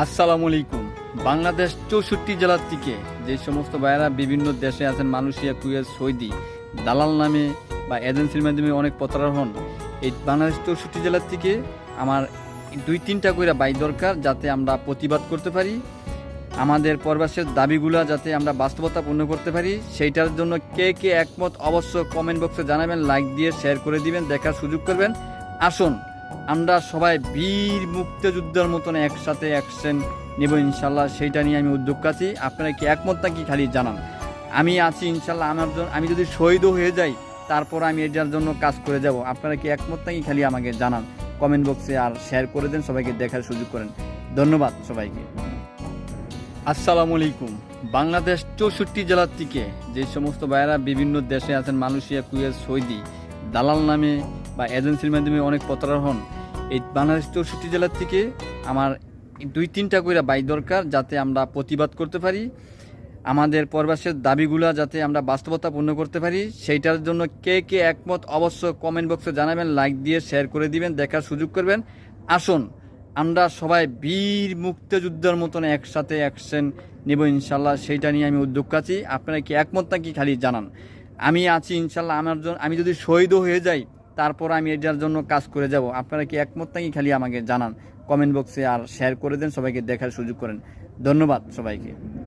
আসসালামু আলাইকুম। বাংলাদেশ 64 জেলার থেকে যে সমস্ত ভাইয়েরা বিভিন্ন দেশে আছেন, মালয়েশিয়া, কুয়েত, সৌদি, দালাল নামে বা এজেন্সির মাধ্যমে অনেক প্রতারণা হন। এই বাংলাদেশ 64 জেলার থেকে আমার 2-3টা করে বাইক দরকার, যাতে আমরা প্রতিবাদ করতে পারি, আমাদের প্রবাসের দাবিগুলা যাতে আমরা বাস্তবতা পূর্ণ করতে পারি। সেইটার জন্য কে কে একমত অবশ্য কমেন্ট বক্সে জানাবেন, লাইক দিয়ে শেয়ার করে দিবেন, দেখার সুযোগ করবেন। আসুন আমরা সবাই বীর মুক্তিযোদ্ধার মতন একসাথে অ্যাকশন নেব ইনশাল্লাহ। সেইটা নিয়ে আমি উদ্যোগ আছি। আপনারা কি একমত নাকি খালি জানান। আমি আছি ইনশাল্লাহ। আমি যদি শহীদও হয়ে যাই, তারপর আমি এটার জন্য কাজ করে যাব। আপনারা কি একমত নাকি খালি আমাকে জানান কমেন্ট বক্সে, আর শেয়ার করে দেন, সবাইকে দেখার সুযোগ করেন। ধন্যবাদ সবাইকে। আসসালামু আলাইকুম। বাংলাদেশ 64 জেলার থেকে যে সমস্ত ভাইয়েরা বিভিন্ন দেশে আছেন, মালয়েশিয়া, কুয়েত, সৌদি, দালাল নামে বা এজেন্সির মাধ্যমে অনেক প্রতারণা হন। এই বাংলাদেশ 64 জেলার থেকে আমার 2-3টা করে বাইক দরকার, যাতে আমরা প্রতিবাদ করতে পারি, আমাদের প্রবাসের দাবিগুলা যাতে আমরা বাস্তবতা পূর্ণ করতে পারি। সেইটার জন্য কে কে একমত অবশ্য কমেন্ট বক্সে জানাবেন, লাইক দিয়ে শেয়ার করে দিবেন, দেখার সুযোগ করবেন। আসুন আমরা সবাই বীর মুক্তিযোদ্ধার মতন একসাথে অ্যাকশন নেব ইনশাল্লাহ। সেইটা নিয়ে আমি উদ্যোগ আছি। আপনারা কি একমত নাকি খালি জানান। আমি আছি ইনশাল্লাহ। আমি যদি শহীদও হয়ে যাই, তারপর আমি এটার জন্য কাজ করে যাব। আপনারা কি একমত নাকি খালি আমাকে জানান কমেন্ট বক্সে, আর শেয়ার করে দেন, সবাইকে দেখার সুযোগ করেন। ধন্যবাদ সবাইকে।